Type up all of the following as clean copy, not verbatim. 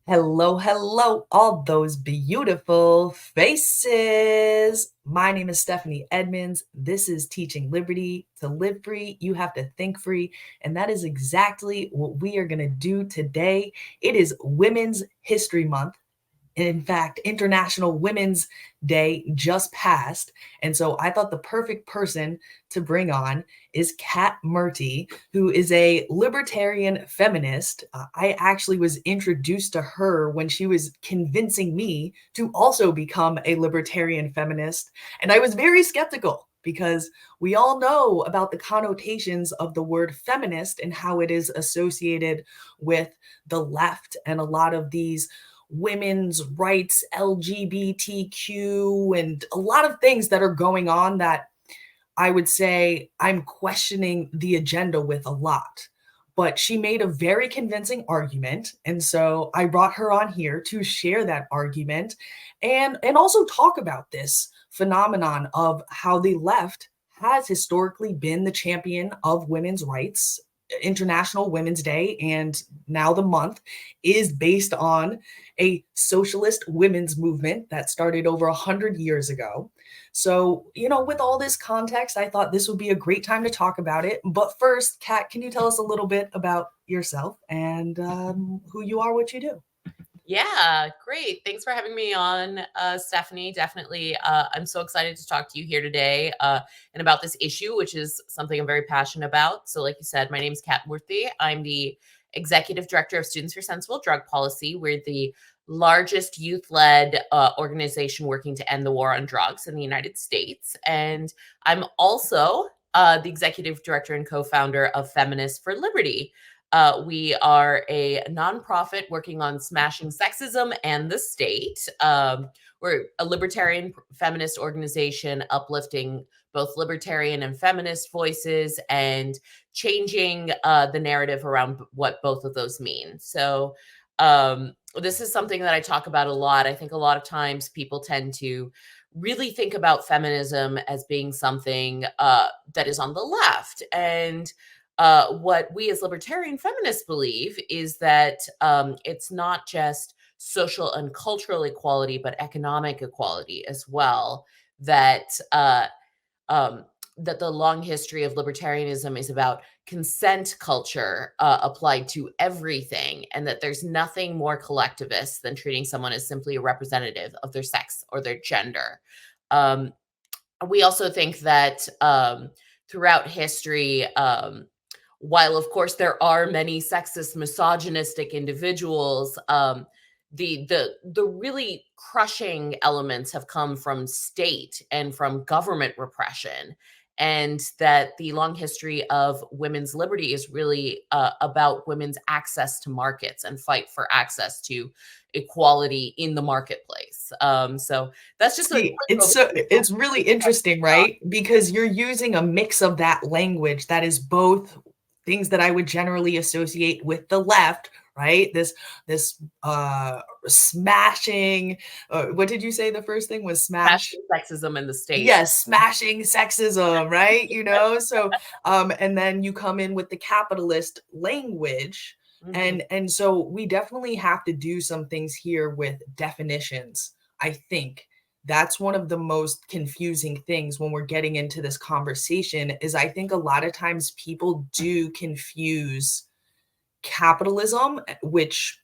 Hello, hello, all those beautiful faces. My name is Stephanie Edmonds. This is Teaching Liberty. To live free, you have to think free. And that is exactly what we are going to do today. It is Women's History Month. In fact, International Women's Day just passed. And so I thought the perfect person to bring on is Kat Murti, who is a libertarian feminist. I actually was introduced to her when she was convincing me to also become a libertarian feminist. And I was very skeptical because we all know about the connotations of the word feminist and how it is associated with the left and a lot of these women's rights, LGBTQ, and a lot of things that are going on that I would say I'm questioning the agenda with a lot. But she made a very convincing argument. And so I brought her on here to share that argument and also talk about this phenomenon of how the left has historically been the champion of women's rights. International Women's Day and now the month is based on a socialist women's movement that started over 100 years ago. So, with all this context, I thought this would be a great time to talk about it. But first, Kat, can you tell us a little bit about yourself and who you are, what you do? Yeah, great. Thanks for having me on, Stephanie. Definitely. I'm so excited to talk to you here today and about this issue, which is something I'm very passionate about. So, like you said, my name is Kat Murti. I'm the Executive Director of Students for Sensible Drug Policy. We're the largest youth-led organization working to end the war on drugs in the United States. And I'm also the Executive Director and co-founder of Feminists for Liberty. We are a nonprofit working on smashing sexism and the state. We're a libertarian feminist organization uplifting both libertarian and feminist voices and changing the narrative around what both of those mean. So, this is something that I talk about a lot. I think a lot of times people tend to really think about feminism as being something that is on the left. And what we as libertarian feminists believe is that it's not just social and cultural equality, but economic equality as well. Um, that the long history of libertarianism is about consent culture applied to everything, and that there's nothing more collectivist than treating someone as simply a representative of their sex or their gender. Um, we also think that throughout history, while of course there are many sexist, misogynistic individuals, the really crushing elements have come from state and from government repression, and that the long history of women's liberty is really about women's access to markets and fight for access to equality in the marketplace. So that's just a quick See, it's really interesting, right? Because you're using a mix of that language that is both things that I would generally associate with the left, right? This smashing. What did you say? The first thing was smash. sexism in the state. Yes, smashing sexism, right? So and then you come in with the capitalist language. Mhm. And so we definitely have to do some things here with definitions. I think that's one of the most confusing things when we're getting into this conversation is I think a lot of times people do confuse capitalism, which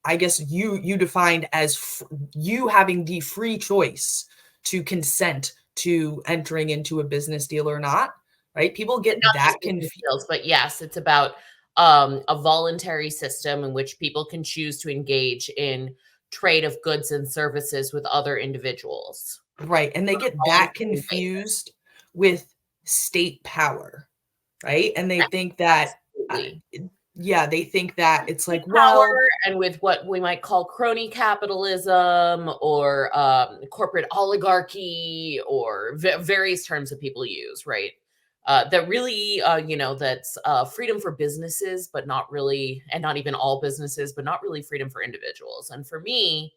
I guess you defined as you having the free choice to consent to entering into a business deal or not, right? People get Not that just business confused. deals, but yes, it's about a voluntary system in which people can choose to engage in trade of goods and services with other individuals Right, and they on a get that voluntary basis. confused with state power, right? And they Yes, think that, uh, absolutely. yeah, they think that it's With like, power well, and with what we might call crony capitalism or corporate oligarchy or various terms that people use, right? That really, that's freedom for businesses, but not really, and not even all businesses, but not really freedom for individuals. And for me,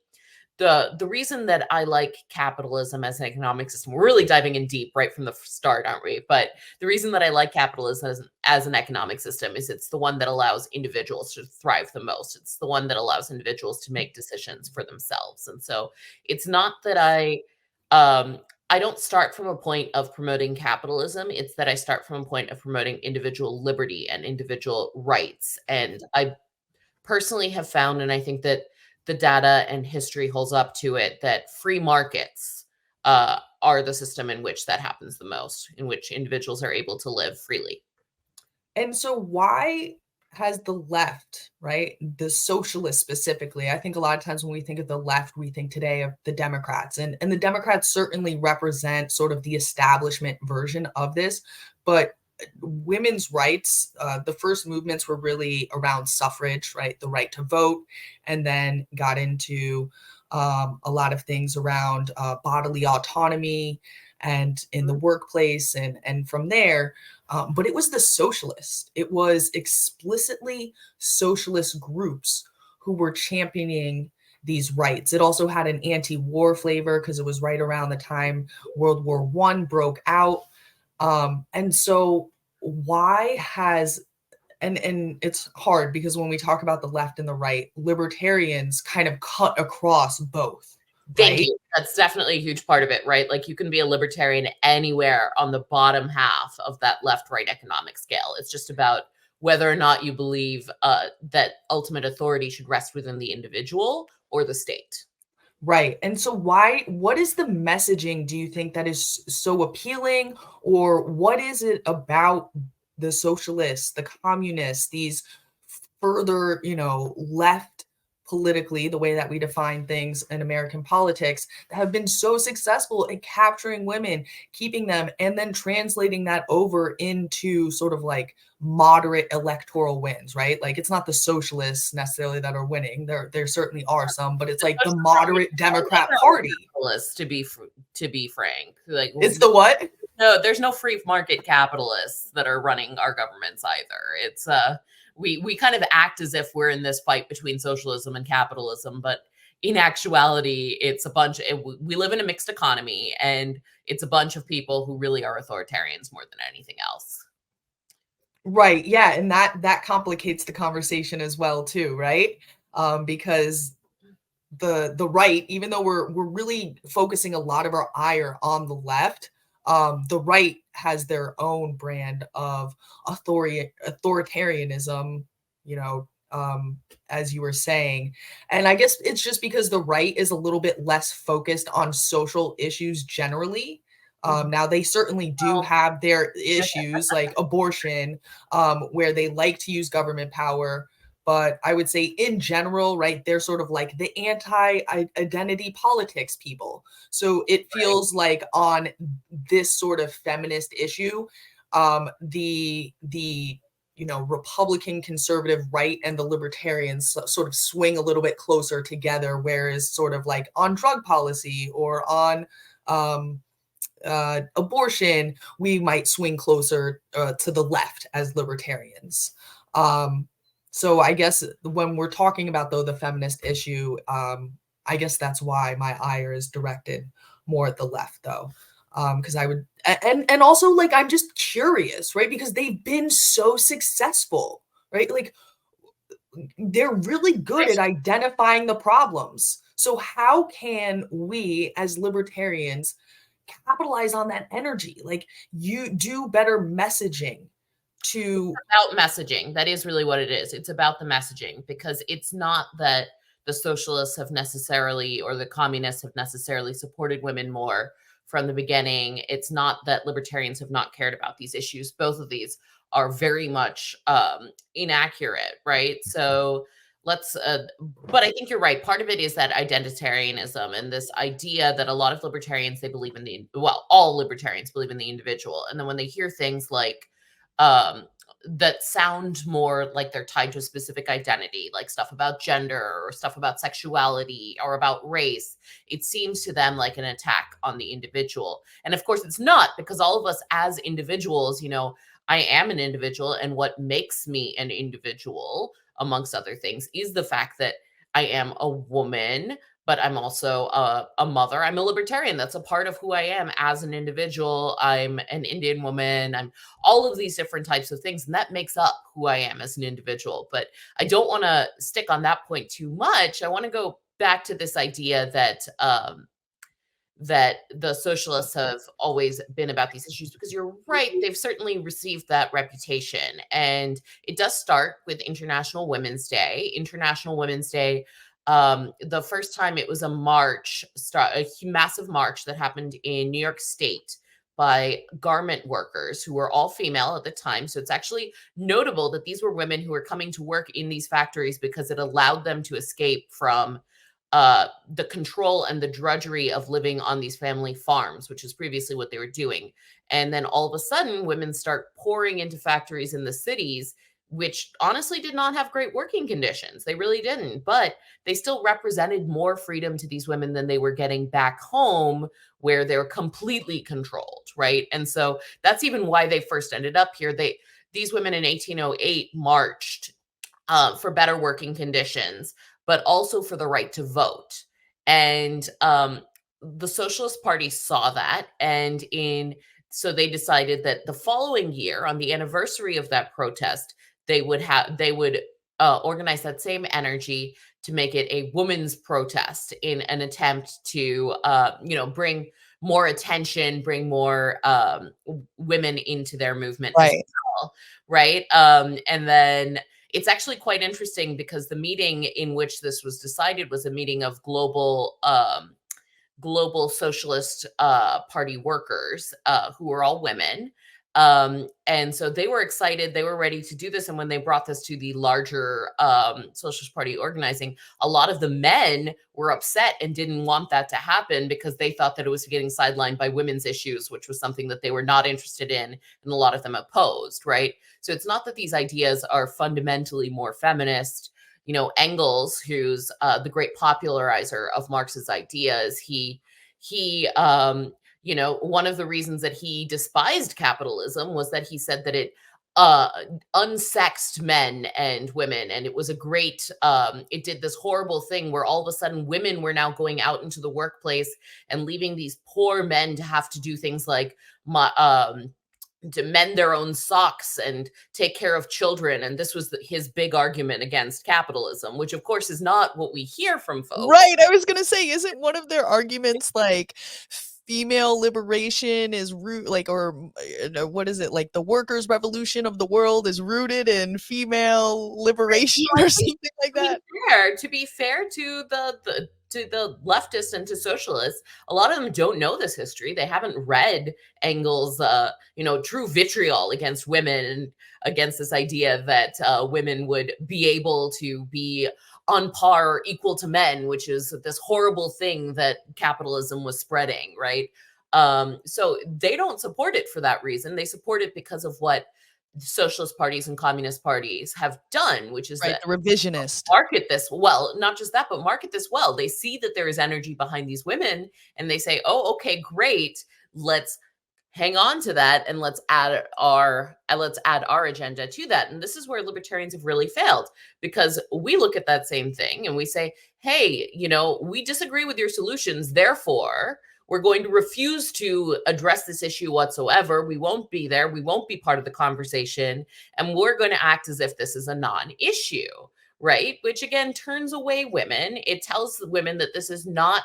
the reason that I like capitalism as an economic system, we're really diving in deep right from the start, aren't we? But the reason that I like capitalism as an economic system is it's the one that allows individuals to thrive the most. It's the one that allows individuals to make decisions for themselves. And so it's not that I don't start from a point of promoting capitalism. It's that I start from a point of promoting individual liberty and individual rights. And I personally have found, and I think that the data and history holds up to it, that free markets are the system in which that happens the most, in which individuals are able to live freely. And so why has the left, right, the socialists specifically, I think a lot of times when we think of the left, we think today of the Democrats. And the Democrats certainly represent sort of the establishment version of this. But women's rights, the first movements were really around suffrage, right, the right to vote, and then got into a lot of things around bodily autonomy and in the workplace. And from there, but it was the socialists. It was explicitly socialist groups who were championing these rights. It also had an anti-war flavor because it was right around the time World War I broke out. And so why has and it's hard because when we talk about the left and the right, libertarians kind of cut across both, Thank right? you. That's definitely a huge part of it, right? Like you can be a libertarian anywhere on the bottom half of that left-right economic scale. It's just about whether or not you believe that ultimate authority should rest within the individual or the state. Right. And so what is the messaging do you think that is so appealing, or what is it about the socialists, the communists, these further, left politically, the way that we define things in American politics, that have been so successful at capturing women, keeping them, and then translating that over into sort of like moderate electoral wins, right? Like it's not the socialists necessarily that are winning. There certainly are some, but it's like the Especially from moderate Democrat liberal Party. capitalists, to be frank. Like It's the what? no, there's no free market capitalists that are running our governments either. It's we kind of act as if we're in this fight between socialism and capitalism, but in actuality, it's a bunch. We live in a mixed economy, and it's a bunch of people who really are authoritarians more than anything else. Right. Yeah, and that complicates the conversation as well too, right? Because the right, even though we're really focusing a lot of our ire on the left, the right has their own brand of authoritarianism, you know, as you were saying. And I guess it's just because the right is a little bit less focused on social issues generally. Mhm. Now they certainly do Well, have their issues like abortion, where they like to use government power, but I would say in general, right, they're sort of like the anti-identity politics people. So it right. feels like on this sort of feminist issue, the Republican conservative right and the libertarians sort of swing a little bit closer together, whereas sort of like on drug policy or on um, abortion, we might swing closer to the left as libertarians. Um, so I guess when we're talking about though the feminist issue, I guess that's why my ire is directed more at the left though. Because I would and also like I'm just curious, right? Because they've been so successful, right? Like they're really good at identifying the problems. So how can we as libertarians capitalize on that energy? Like you do better messaging to About messaging. That is really what it is. It's about the messaging because it's not that the socialists have necessarily or the communists have necessarily supported women more from the beginning. It's not that libertarians have not cared about these issues. Both of these are very much inaccurate, right? So let's, but I think you're right. Part of it is that identitarianism and this idea that a lot of libertarians, they believe in well, all libertarians believe in the individual. And then when they hear things like, um, that sound more like they're tied to a specific identity, like stuff about gender or stuff about sexuality or about race. It seems to them like an attack on the individual. And of course, it's not because all of us as individuals, I am an individual. And what makes me an individual, amongst other things, is the fact that I am a woman, but I'm also a mother. I'm a libertarian. That's a part of who I am as an individual. I'm an Indian woman. I'm all of these different types of things, and that makes up who I am as an individual. But I don't want to stick on that point too much. I want to go back to this idea that that the socialists have always been about these issues, because you're right, they've certainly received that reputation. And it does start with International Women's Day. International Women's Day, the first time it was a march, a massive march that happened in New York State by garment workers who were all female at the time. So it's actually notable that these were women who were coming to work in these factories because it allowed them to escape from the control and the drudgery of living on these family farms, which is previously what they were doing. And then all of a sudden, women start pouring into factories in the cities, which honestly did not have great working conditions. They really didn't, but they still represented more freedom to these women than they were getting back home, where they were completely controlled, right? And so that's even why they first ended up here. These women in 1808 marched for better working conditions, but also for the right to vote. And the Socialist Party saw that, and so they decided that the following year, on the anniversary of that protest, they would organize that same energy to make it a women's protest in an attempt to bring more attention, bring more women into their movement as Right. well, right? And then it's actually quite interesting, because the meeting in which this was decided was a meeting of global socialist party workers who were all women. And so they were excited, they were ready to do this. And when they brought this to the larger Socialist Party organizing, a lot of the men were upset and didn't want that to happen, because they thought that it was getting sidelined by women's issues, which was something that they were not interested in, and a lot of them opposed, right? So it's not that these ideas are fundamentally more feminist. Engels, who's the great popularizer of Marx's ideas, one of the reasons that he despised capitalism was that he said that it unsexed men and women, and it was it did this horrible thing where all of a sudden women were now going out into the workplace and leaving these poor men to have to do things like to mend their own socks and take care of children. And this was his big argument against capitalism, which of course is not what we hear from folks. Right. I was gonna say, isn't one of their arguments like female liberation is what is it, like the workers' revolution of the world is rooted in female liberation or something like that? To be fair to the leftists and to socialists, a lot of them don't know this history. They haven't read Engels' true vitriol against women and against this idea that women would be able to be on par or equal to men, which is this horrible thing that capitalism was spreading, right? So they don't support it for that reason. They support it because of what socialist parties and communist parties have done, which is Right, that the revisionist. market this well, not just that, but market this well. They see that there is energy behind these women, and they say, oh, okay, great. Let's hang on to that, and let's add our agenda to that. And this is where libertarians have really failed, because we look at that same thing and we say, hey, we disagree with your solutions, therefore we're going to refuse to address this issue whatsoever. We won't be there, we won't be part of the conversation, and we're going to act as if this is a non-issue, right? Which again turns away women. It tells the women that this is not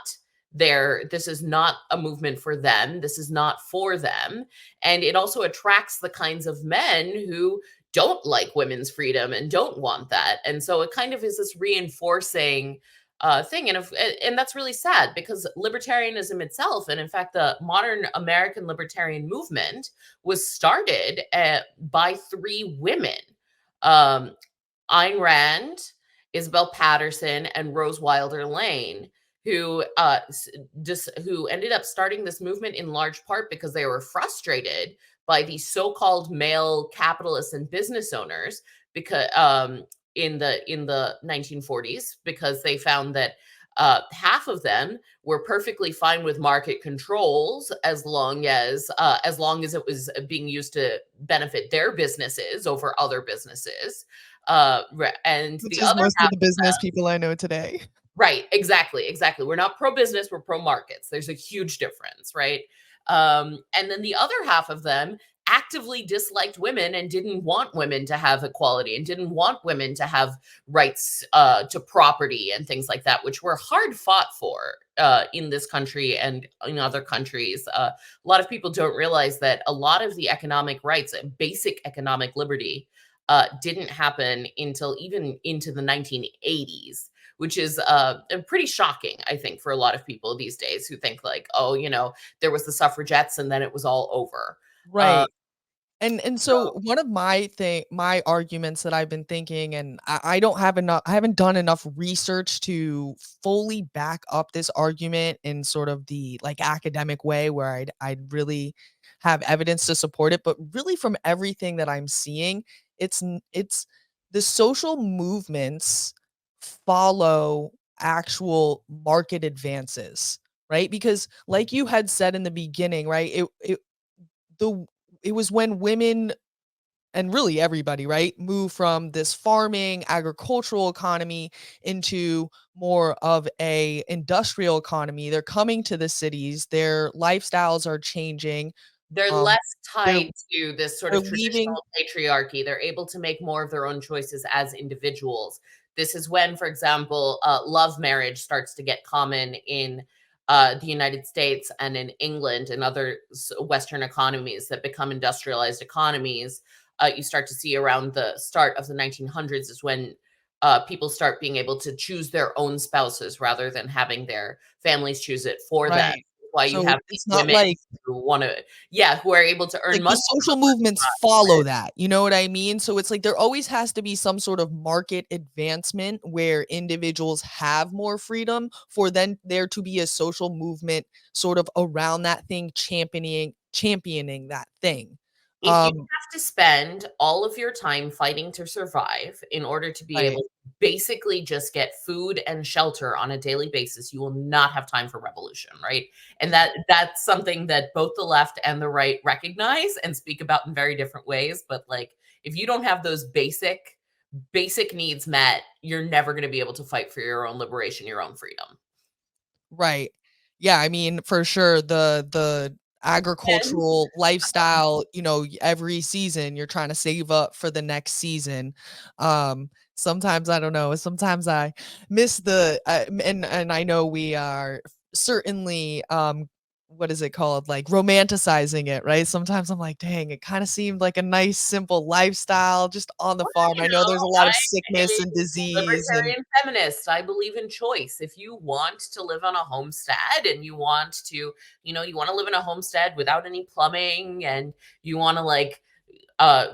a movement for them. This is not for them. And it also attracts the kinds of men who don't like women's freedom and don't want that. And so it kind of is this reinforcing thing. And that's really sad, because libertarianism itself, and in fact, the modern American libertarian movement, was started by three women. Ayn Rand, Isabel Patterson, and Rose Wilder Lane, who ended up starting this movement in large part because they were frustrated by the so-called male capitalists and business owners, because in the 1940s, because they found that half of them were perfectly fine with market controls as long as it was being used to benefit their businesses over other businesses. And Which the is other most of half the business people I know today. Right, exactly, exactly. We're not pro-business, we're pro-markets. There's a huge difference, right? And then the other half of them actively disliked women and didn't want women to have equality and didn't want women to have rights to property and things like that, which were hard fought for in this country and in other countries. A lot of people don't realize that a lot of the economic rights and basic economic liberty didn't happen until even into the 1980s, which is pretty shocking, I think, for a lot of people these days who think like, oh, there was the suffragettes and then it was all over. Uh, Right. And so so one of my arguments that I've been thinking, and I don't have enough, I haven't done enough research to fully back up this argument in sort of the like academic way where I'd really have evidence to support it, but really from everything that I'm seeing, it's the social movements follow actual market advances, right? Because like you had said in the beginning, right? The it was when women and really everybody, right, move from this farming agricultural economy into more of a industrial economy. They're coming to the cities, their lifestyles are changing. they're Um, less they're tied to this sort they're of leaving. traditional patriarchy. They're able to make more of their own choices as individuals. This is when, for example, love marriage starts to get common in the United States and in England and other Western economies that become industrialized economies. You start to see around the start of the 1900s is when people start being able to choose their own spouses rather than having their families choose it for them. Right. Why you So have these it's not women like who want to, yeah, who are able to earn like, the money. social movements follow that, you know what I mean? So it's like there always has to be some sort of market advancement where individuals have more freedom for then there to be a social movement sort of around that thing championing that thing. If you Um, have to spend all of your time fighting to survive in order to be able right. to basically just get food and shelter on a daily basis, you will not have time for revolution, right? And that's something that both the left and the right recognize and speak about in very different ways. But like, if you don't have those basic needs met, you're never going to be able to fight for your own liberation, your own freedom. Right. Yeah, I mean, for sure, the And agricultural lifestyle, every season you're trying to save up for the next season. Sometimes I don't know, sometimes I miss and I know we are certainly what is it called? Like romanticizing it, right? Sometimes I'm like, dang, it kind of seemed like a nice simple lifestyle just on the well, farm. I know there's a lot of I sickness and disease and libertarian feminist. I believe in choice. If you want to live on a homestead and you want to, you want to live in a homestead without any plumbing and you want to like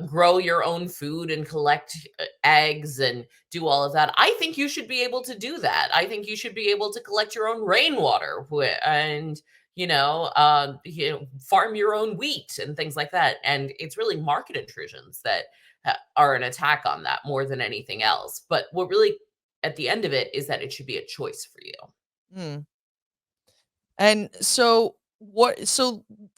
grow your own food and collect eggs and do all of that. I think you should be able to do that. I think you should be able to collect your own rainwater and farm your own wheat and things like that. And it's really market intrusions that are an attack on that more than anything else. But what really, at the end of it, is that it should be a choice for you. mm. And so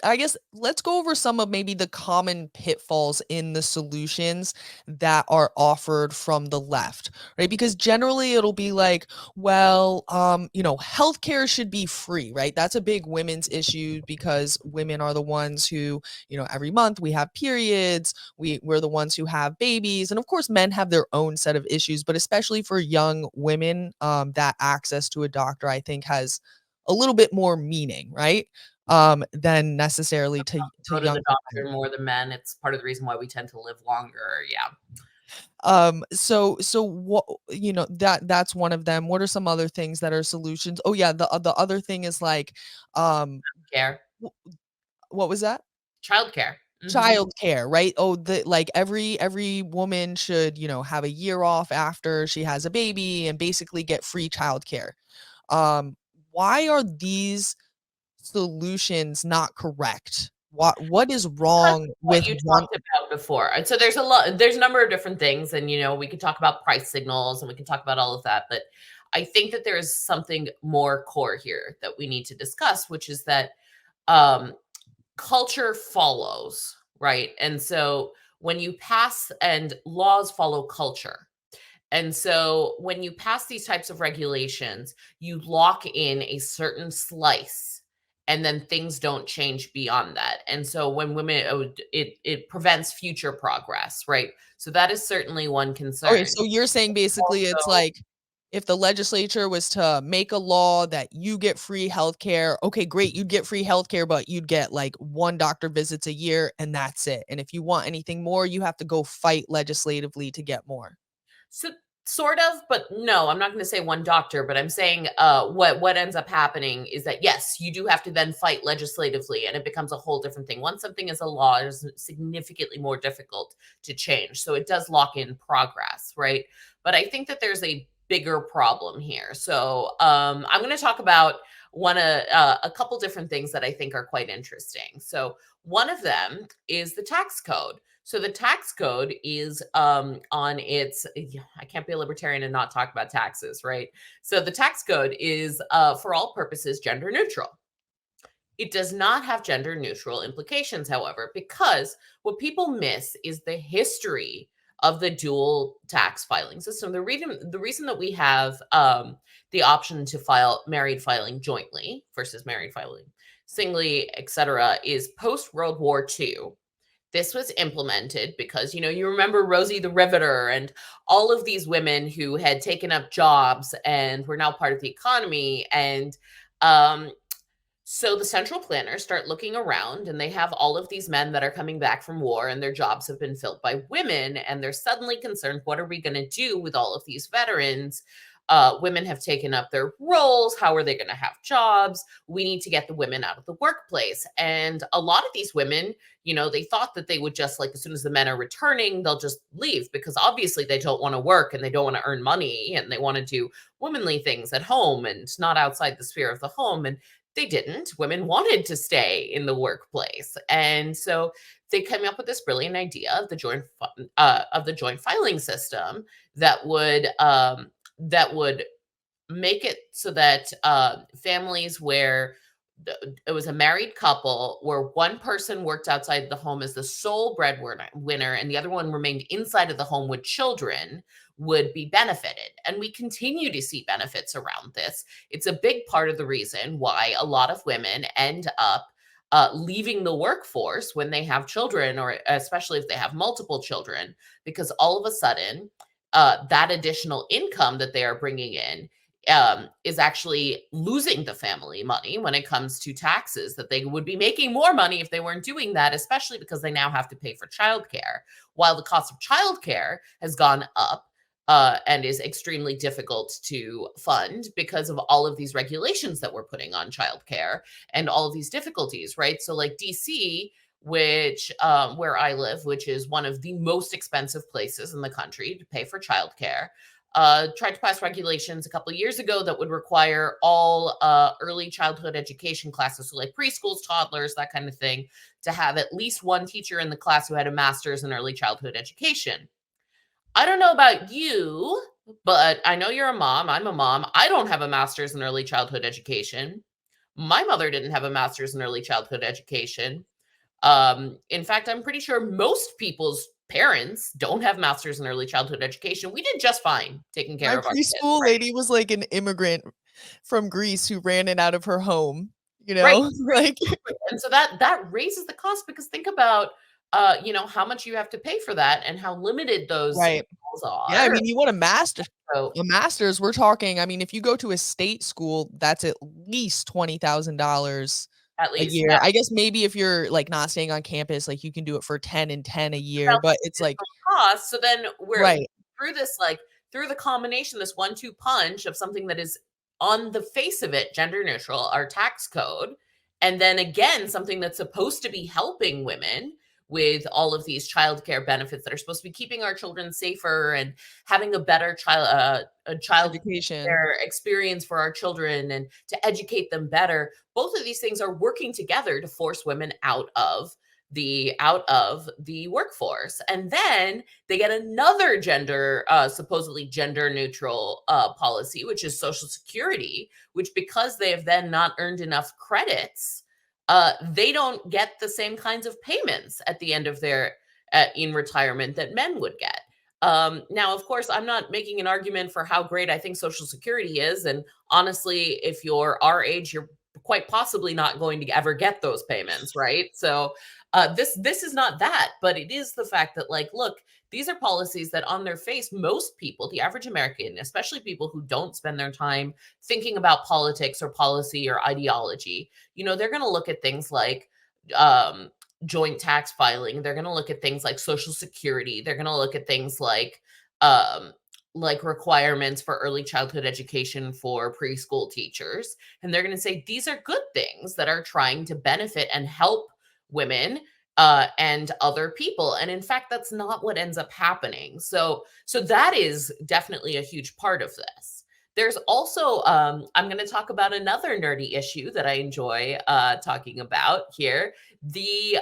I guess let's go over some of maybe the common pitfalls in the solutions that are offered from the left, right? Because generally it'll be like, well, healthcare should be free, right? That's a big women's issue because women are the ones who, every month we have periods, we're the ones who have babies, and of course men have their own set of issues, but especially for young women, that access to a doctor I think has a little bit more meaning, right? Than necessarily to Go to young the people. doctor more than men. It's part of the reason why we tend to live longer. Yeah. So what that's one of them. What are some other things that are solutions? Oh yeah, the other thing is like, um, Care. wh- what was that? Childcare. Mhm. Childcare, right? Oh, the like every woman should, have a year off after she has a baby and basically get free childcare. Um, why are these solutions not correct? What is Because wrong of what with you one. talked about before. And so there's a number of different things and we could talk about price signals and we can talk about all of that, but I think that there is something more core here that we need to discuss, which is that um culture follows, right? And so when you pass and laws follow culture. And so when you pass these types of regulations, you lock in a certain slice and then things don't change beyond that. And so when women, it prevents future progress, right? So that is certainly one Okay, concern. so you're saying basically it's Also, like if the legislature was to make a law that you get free healthcare, okay, great, you'd get free healthcare, but you'd get like 1 doctor visits a year and that's it. And if you want anything more, you have to go fight legislatively to get more. so sort of, but no, I'm not going to say one doctor, but I'm saying what ends up happening is that yes, you do have to then fight legislatively, and it becomes a whole different thing. Once something is a law, it is significantly more difficult to change. So it does lock in progress, right? But I think that there's a bigger problem here. So I'm going to talk about a couple different things that I think are quite interesting. So one of them is the tax code. So the tax code is on its, I can't be a libertarian and not talk about taxes, right? So the tax code is, for all purposes, gender neutral. It does not have gender neutral implications, however, because what people miss is the history of the dual tax filing system. The reason that we have the option to file married filing jointly versus married filing singly, etc., is post World War II. This was implemented because, you remember Rosie the Riveter and all of these women who had taken up jobs and were now part of the economy. And um, so the central planners start looking around and they have all of these men that are coming back from war and their jobs have been filled by women. And they're suddenly concerned, what are we going to do with all of these veterans? Women have taken up their roles. How are they going to have jobs? We need to get the women out of the workplace. And a lot of these women, they thought that they would just, like, as soon as the men are returning, they'll just leave because obviously they don't want to work and they don't want to earn money and they want to do womanly things at home and not outside the sphere of the home. And they didn't. Women wanted to stay in the workplace. And so they came up with this brilliant idea of the joint filing system that would make it so that families where it was a married couple where one person worked outside the home as the sole breadwinner and the other one remained inside of the home with children would be benefited. And we continue to see benefits around this. It's a big part of the reason why a lot of women end up leaving the workforce when they have children, or especially if they have multiple children, because all of a sudden, that additional income that they are bringing in is actually losing the family money when it comes to taxes, that they would be making more money if they weren't doing that, especially because they now have to pay for childcare. While the cost of childcare has gone up and is extremely difficult to fund because of all of these regulations that we're putting on childcare and all of these difficulties, right? So like DC, which where I live, which is one of the most expensive places in the country to pay for childcare, tried to pass regulations a couple of years ago that would require all early childhood education classes, so like preschools, toddlers, that kind of thing, to have at least one teacher in the class who had a master's in early childhood education. I don't know about you, but I know you're a mom. I'm a mom. I don't have a master's in early childhood education. My mother didn't have a master's in early childhood education. In fact, I'm pretty sure most people's parents don't have masters in early childhood education. We did just fine taking care My of our kids, preschool right? lady was like an immigrant from Greece who ran it out of her home, Right. like Exactly. And so that raises the cost because think about how much you have to pay for that and how limited those right. roles Yeah, I are. mean, you want So a master's, we're talking, I mean, if you go to a state school, that's at least $20,000 at a least, year. yeah. I guess maybe if you're, like, not staying on campus, like, you can do it for 10 and 10 a year, About but it's like additional costs. So then we're right. through this, like through the combination, this 1-2 punch of something that is on the face of it gender neutral, our tax code, and then again something that's supposed to be helping women with all of these childcare benefits that are supposed to be keeping our children safer and having a better child Education. care experience for our children and to educate them better. Both of these things are working together to force women out of the workforce. And then they get another supposedly gender neutral policy, which is Social Security, which because they have then not earned enough credits, they don't get the same kinds of payments at the end of their in retirement that men would get. Now, of course, I'm not making an argument for how great I think Social Security is. And honestly, if you're our age, you're quite possibly not going to ever get those payments, right? So this is not that, but it is the fact that, like, look, these are policies that on their face, most people, the average American, especially people who don't spend their time thinking about politics or policy or ideology, they're going to look at things like um, joint tax filing. They're going to look at things like Social Security. They're going to look at things um, like requirements for early childhood education for preschool teachers, and they're going to say these are good things that are trying to benefit and help women and other people. And in fact, that's not what ends up happening. So that is definitely a huge part of this. There's also, I'm going to talk about another nerdy issue that I enjoy talking about here, the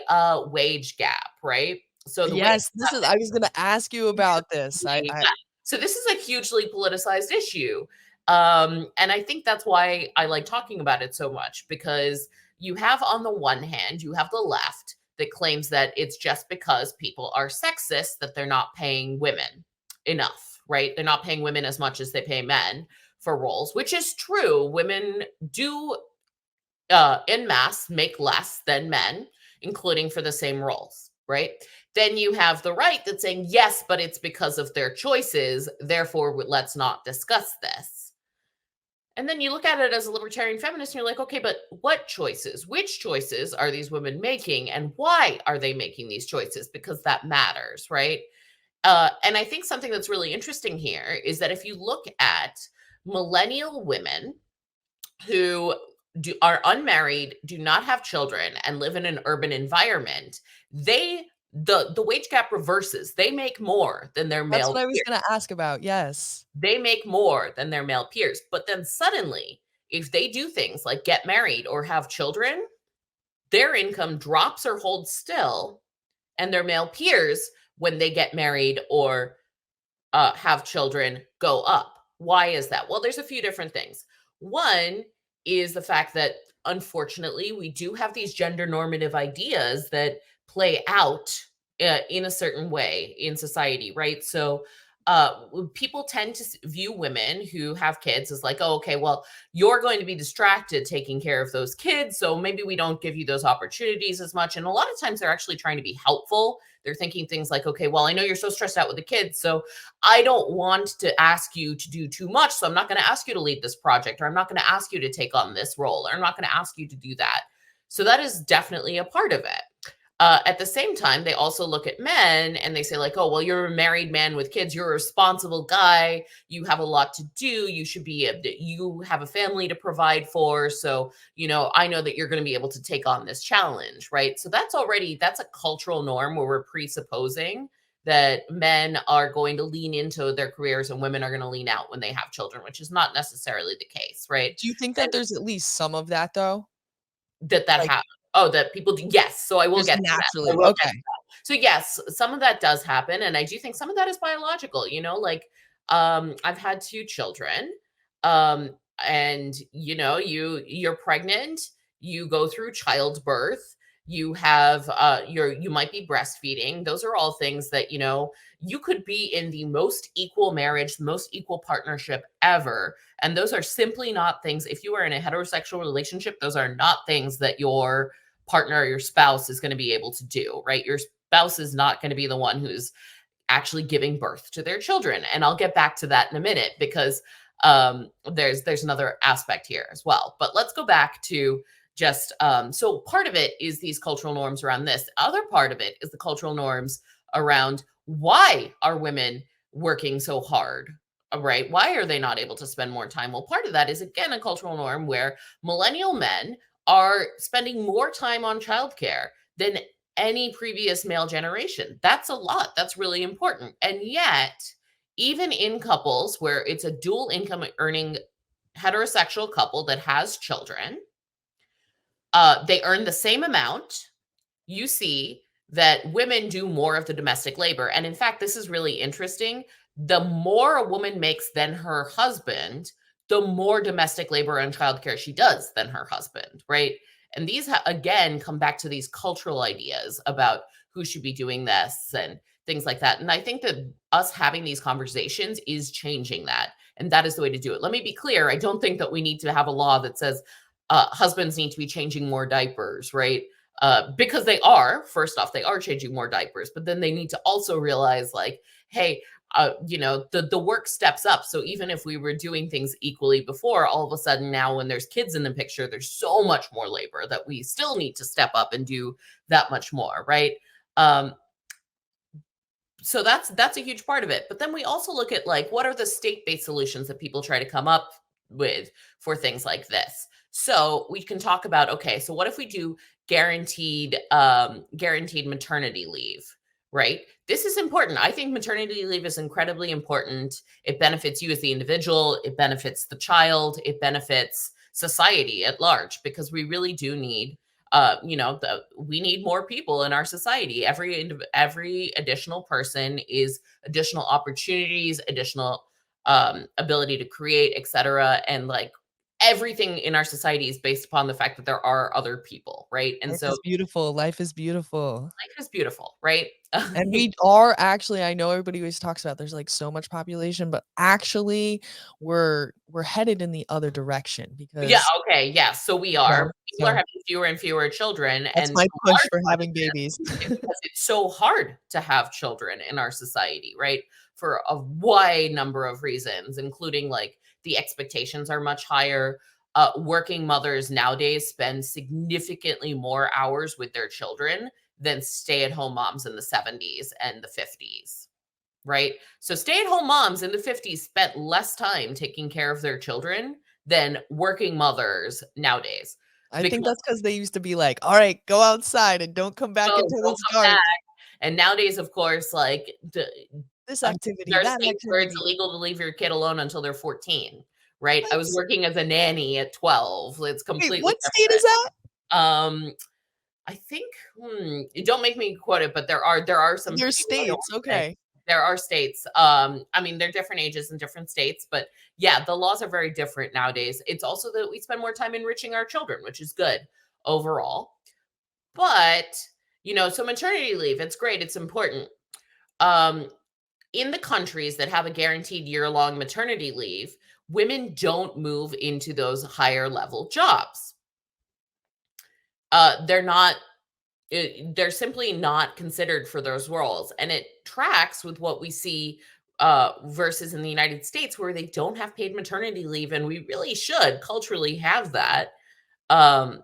wage gap, right? So the wage Yes, I was gonna ask you about this. yeah. So this is a hugely politicized issue. And I think that's why I like talking about it so much, because you have, on the one hand, you have the left that claims that it's just because people are sexist that they're not paying women enough, right? They're not paying women as much as they pay men for roles, which is true. Women do en masse make less than men, including for the same roles, right? Then you have the right that's saying, yes, but it's because of their choices. Therefore, let's not discuss this. And then you look at it as a libertarian feminist and you're like, okay, but what choices? Which choices are these women making? And why are they making these choices? Because that matters, right? And I think something that's really interesting here is that if you look at millennial women who are unmarried, do not have children, and live in an urban environment, the wage gap reverses. They make more than their That's male what I was peers. gonna ask about. Yes. They make more than their male peers. But then suddenly, if they do things like get married or have children, their income drops or holds still, and their male peers, when they get married or have children, go up. Why is that? Well, there's a few different things. One is the fact that, unfortunately, we do have these gender normative ideas that play out in a certain way in society, right? So people tend to view women who have kids as like, oh, okay, well, you're going to be distracted taking care of those kids, so maybe we don't give you those opportunities as much. And a lot of times they're actually trying to be helpful. They're thinking things like, okay, well, I know you're so stressed out with the kids, so I don't want to ask you to do too much. So I'm not going to ask you to lead this project, or I'm not going to ask you to take on this role, or I'm not going to ask you to do that. So that is definitely a part of it. At the same time, they also look at men and they say, like, oh, well, you're a married man with kids. You're a responsible guy. You have a lot to do. You should be, you have a family to provide for. So, I know that you're going to be able to take on this challenge, right? So that's a cultural norm where we're presupposing that men are going to lean into their careers and women are going to lean out when they have children, which is not necessarily the case, right? Do you think that there's at least some of that though? That Like, happens. Oh, that people do. Yes. So I will just get to that. I naturally. will get Okay. to that. So yes, some of that does happen. And I do think some of that is biological, like I've had 2 children. And you're pregnant, you go through childbirth, you have you might be breastfeeding. Those are all things that, you could be in the most equal marriage, the most equal partnership ever. And those are simply not things, if you are in a heterosexual relationship, those are not things that your partner or your spouse is going to be able to do, right? Your spouse is not going to be the one who's actually giving birth to their children. And I'll get back to that in a minute, because there's another aspect here as well. But let's go back to just so part of it is these cultural norms around this. Other part of it is the cultural norms around why are women working so hard, right? Why are they not able to spend more time? Well, part of that is, again, a cultural norm where millennial men are spending more time on childcare than any previous male generation. That's a lot. That's really important. And yet, even in couples where it's a dual income earning heterosexual couple that has children, they earn the same amount. You see that women do more of the domestic labor. And in fact, this is really interesting. The more a woman makes than her husband, the more domestic labor and childcare she does than her husband, right? And these, again, come back to these cultural ideas about who should be doing this. And things like that. And I think that us having these conversations is changing that. And that is the way to do it. Let me be clear. I don't think that we need to have a law that says husbands need to be changing more diapers, right? Because they are, first off, they are changing more diapers, but then they need to also realize, like, hey, the work steps up. So even if we were doing things equally before, all of a sudden now when there's kids in the picture, there's so much more labor that we still need to step up and do that much more, right? So that's a huge part of it. But then we also look at, like, what are the state-based solutions that people try to come up with for things like this. So we can talk about, okay, so what if we do guaranteed maternity leave, right? This is important. I think maternity leave is incredibly important. It benefits you as the individual, it benefits the child, it benefits society at large, because we really do need we need more people in our society. Every additional person is additional opportunities, additional ability to create, etc. And, like, everything in our society is based upon the fact that there are other people, right? And Life so is beautiful. Life is beautiful. life is beautiful, right? And we are actually, I know everybody always talks about there's, like, so much population, but actually we're headed in the other direction Yeah, because, okay, yeah, so we you are. know, People are so having fewer and fewer children, that's and my a push large for part of having babies. this is because it's so hard to have children in our society, right? For a wide number of reasons, including, like, the expectations are much higher. Working mothers nowadays spend significantly more hours with their children than stay-at-home moms in the 70s and the 50s, right? So stay-at-home moms in the 50s spent less time taking care of their children than working mothers nowadays. I think Because that's because they used to be like, "All right, go outside and don't come back oh, until don't it's come dark. back. And nowadays, of course, like, This uh, activity, there are that states where it's activity." illegal to leave your kid alone until they're 14, right? I was What? working as a nanny at 12. It's Wait, completely what state is different. that? Um, I think, don't make me quote it, but there are some There's few, I don't states, wanna say. okay. There are states. I mean, they're different ages in different states, but yeah, the laws are very different nowadays. It's also that we spend more time enriching our children, which is good overall. But, so maternity leave, it's great, it's important. Um, in the countries that have a guaranteed year-long maternity leave, women don't move into those higher level jobs. They're not they're simply not considered for those roles, and it tracks with what we see versus in the United States, where they don't have paid maternity leave, and we really should culturally have that. Um,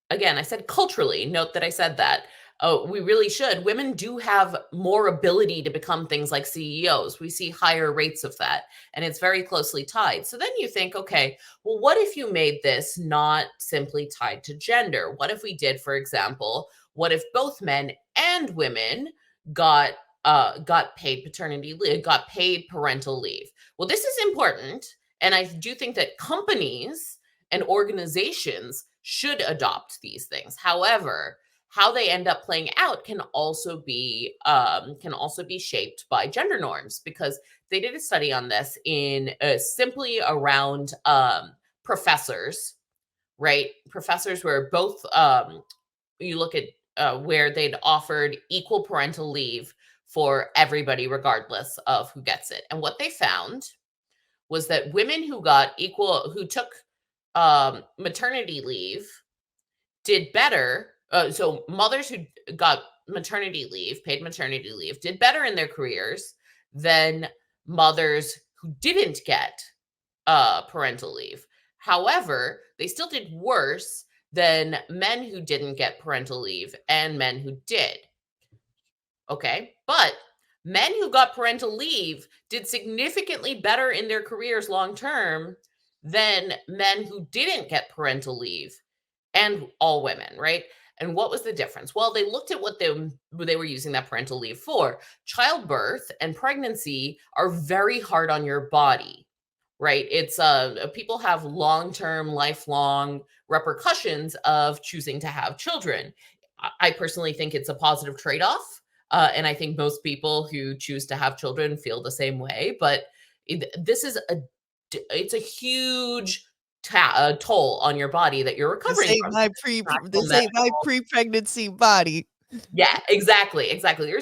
Again, I said culturally. Note that I said that. Oh, we really should. Women do have more ability to become things like CEOs. We see higher rates of that, and it's very closely tied. So then you think, okay, well, what if you made this not simply tied to gender? What if we did, for example, what if both men and women got got paid paternity leave, got paid parental leave? Well, this is important, and I do think that companies and organizations should adopt these things. However, how they end up playing out can also be shaped by gender norms, because they did a study on this in simply around professors, right? Professors were both you look at where they'd offered equal parental leave for everybody regardless of who gets it, and what they found was that women who took maternity leave did better. So mothers who got maternity leave, paid maternity leave, did better in their careers than mothers who didn't get parental leave. However, they still did worse than men who didn't get parental leave and men who did. Okay. But men who got parental leave did significantly better in their careers long term than men who didn't get parental leave, and all women, right? And what was the difference? Well, they looked at what they were using that parental leave for. Childbirth and pregnancy are very hard on your body, right? It's people have long-term, lifelong repercussions of choosing to have children. I personally think it's a positive trade-off. And I think most people who choose to have children feel the same way. But this is it's a huge toll on your body that you're This recovering ain't from. my Practical this ain't my medical. pre-pregnancy body. Yeah, exactly, exactly. There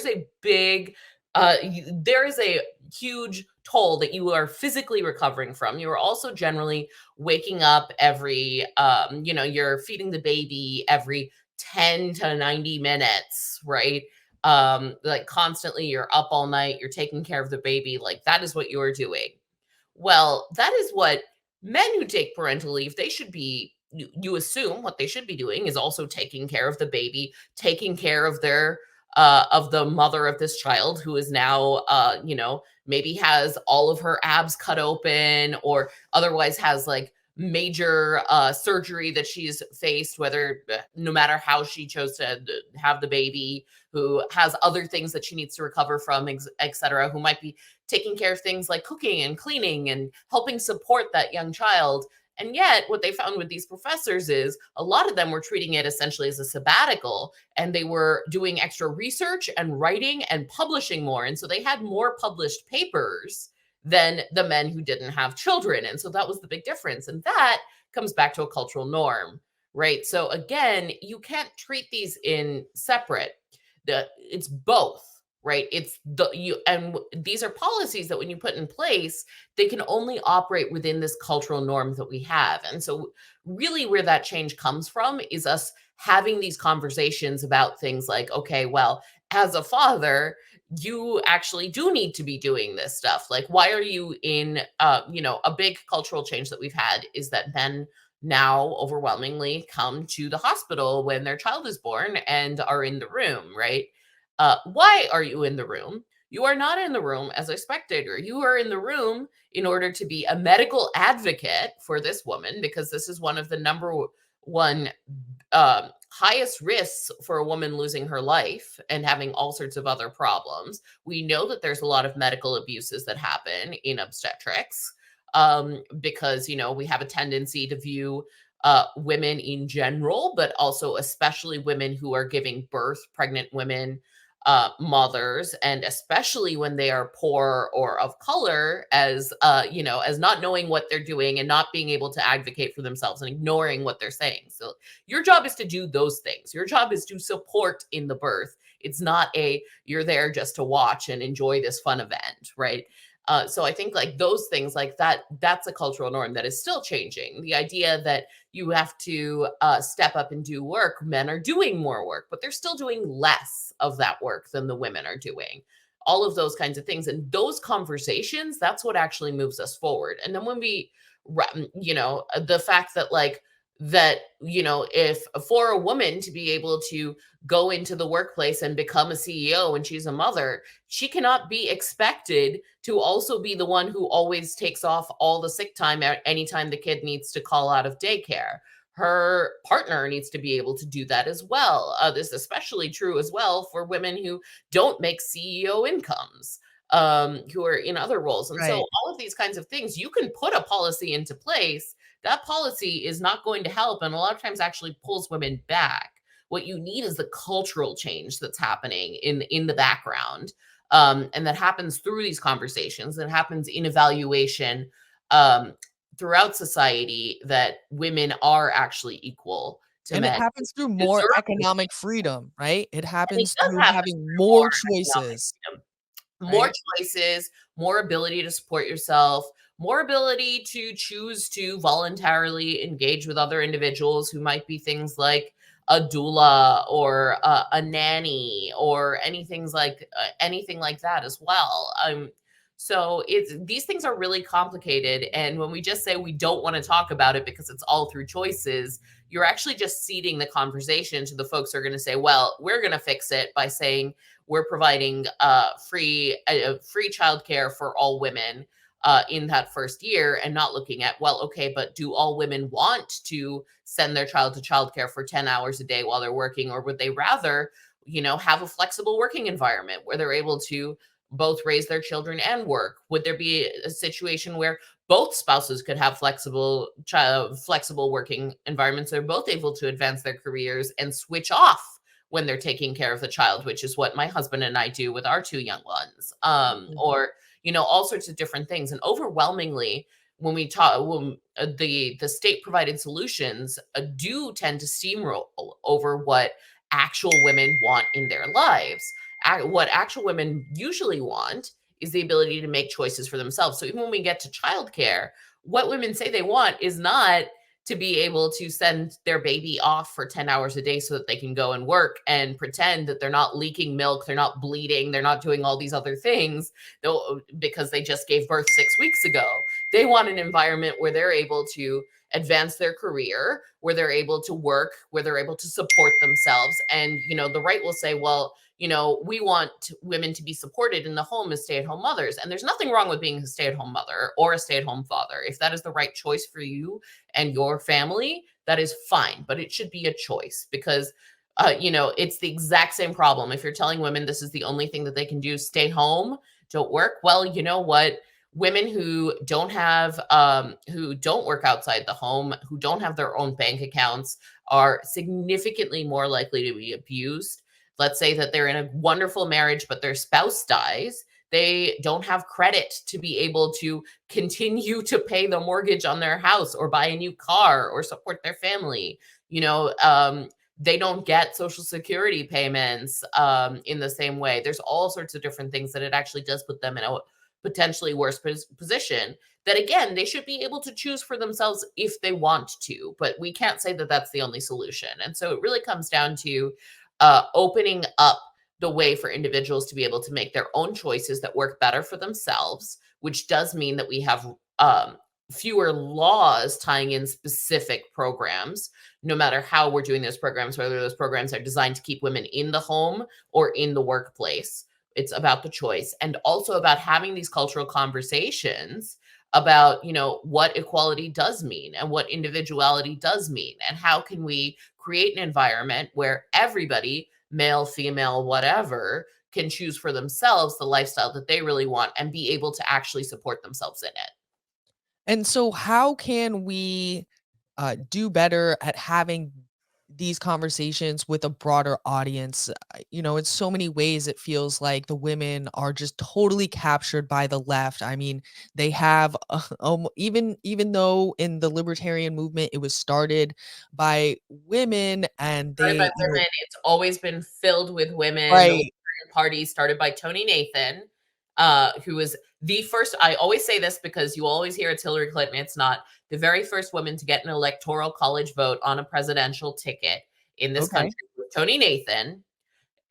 is a huge toll that you are physically recovering from. You are also generally waking up every, you're feeding the baby every 10 to 90 minutes, right? Like constantly, you're up all night, you're taking care of the baby. Like that is what you are doing. Well, that is what men who take parental leave, they should be you assume what they should be doing is also taking care of the baby, taking care of their of the mother of this child who is now maybe has all of her abs cut open or otherwise has like major surgery that she's faced, whether no matter how she chose to have the baby, who has other things that she needs to recover from, etc., who might be taking care of things like cooking and cleaning and helping support that young child. And yet, what they found with these professors is a lot of them were treating it essentially as a sabbatical, and they were doing extra research and writing and publishing more. And so they had more published papers than the men who didn't have children. And so that was the big difference. And that comes back to a cultural norm, right? So again, you can't treat these in separate. It's both, right? It's the you and these are policies that when you put in place, they can only operate within this cultural norm that we have. And so really where that change comes from is us having these conversations about things like, okay, well, as a father, you actually do need to be doing this stuff. Like, why are you in, a big cultural change that we've had is that men now overwhelmingly come to the hospital when their child is born and are in the room, right? Why are you in the room? You are not in the room as a spectator. You are in the room in order to be a medical advocate for this woman, because this is one of the one highest risks for a woman losing her life and having all sorts of other problems. We know that there's a lot of medical abuses that happen in obstetrics because, we have a tendency to view women in general, but also especially women who are giving birth, pregnant women, mothers, and especially when they are poor or of color, as as not knowing what they're doing and not being able to advocate for themselves and ignoring what they're saying. So your job is to do those things. Your job is to support in the birth. It's not you're there just to watch and enjoy this fun event, right? So I think like those things like that's a cultural norm that is still changing. The idea that you have to step up and do work. Men are doing more work, but they're still doing less of that work than the women are doing. All of those kinds of things. And those conversations, that's what actually moves us forward. And then when the fact that if for a woman to be able to go into the workplace and become a CEO when she's a mother, she cannot be expected to also be the one who always takes off all the sick time anytime the kid needs to call out of daycare. Her partner needs to be able to do that as well. This is especially true as well for women who don't make CEO incomes, who are in other roles. And so Right. all of these kinds of things, you can put a policy into place. That policy is not going to help, and a lot of times actually pulls women back. What you need is the cultural change that's happening in the background, and that happens through these conversations. That happens in evaluation um, throughout society. That women are actually equal to And it men, happens through more deserve to be, economic freedom, right? It and it happens does through happen having through more more economic choices, freedom. More right? choices, more ability to support yourself, more ability to choose to voluntarily engage with other individuals who might be things like a doula or a nanny or anything like that as well. So it's these things are really complicated, and when we just say we don't want to talk about it because it's all through choices, you're actually just ceding the conversation to the folks who are going to say, "Well, we're going to fix it by saying we're providing free childcare for all women in that first year," and not looking at, well, okay, but do all women want to send their child to childcare for 10 hours a day while they're working, or would they rather, have a flexible working environment where they're able to both raise their children and work? Would there be a situation where both spouses could have flexible working environments? They're both able to advance their careers and switch off when they're taking care of the child, which is what my husband and I do with our two young ones. Or all sorts of different things. And overwhelmingly, when we talk, the state provided solutions do tend to steamroll over what actual women want in their lives. What actual women usually want is the ability to make choices for themselves. So even when we get to childcare, what women say they want is not to be able to send their baby off for 10 hours a day so that they can go and work and pretend that they're not leaking milk, they're not bleeding, they're not doing all these other things because they just gave birth 6 weeks ago. They want an environment where they're able to advance their career, where they're able to work, where they're able to support themselves. And, the right will say, well, we want women to be supported in the home as stay-at-home mothers. And there's nothing wrong with being a stay-at-home mother or a stay-at-home father. If that is the right choice for you and your family, that is fine. But it should be a choice because, it's the exact same problem. If you're telling women this is the only thing that they can do, stay home, don't work. Well, you know what? Women who don't work outside the home, who don't have their own bank accounts, are significantly more likely to be abused. Let's say that they're in a wonderful marriage, but their spouse dies. They don't have credit to be able to continue to pay the mortgage on their house or buy a new car or support their family. They don't get Social Security payments in the same way. There's all sorts of different things that it actually does put them in a potentially worse position that, again, they should be able to choose for themselves if they want to, but we can't say that that's the only solution. And so it really comes down to opening up the way for individuals to be able to make their own choices that work better for themselves, which does mean that we have fewer laws tying in specific programs, no matter how we're doing those programs, whether those programs are designed to keep women in the home or in the workplace. It's about the choice, and also about having these cultural conversations about, what equality does mean and what individuality does mean, and how can we create an environment where everybody, male, female, whatever, can choose for themselves the lifestyle that they really want and be able to actually support themselves in it. And so how can we do better at having these conversations with a broader audience? In so many ways, it feels like the women are just totally captured by the left. I mean, they have, even though in the libertarian movement, it was started by women and Started by they, women, it's always been filled with women. The right. Libertarian Party started by Tony Nathan, who was the first. I always say this because you always hear it's Hillary Clinton. It's not. The very first woman to get an electoral college vote on a presidential ticket in this Okay. country was Tony Nathan.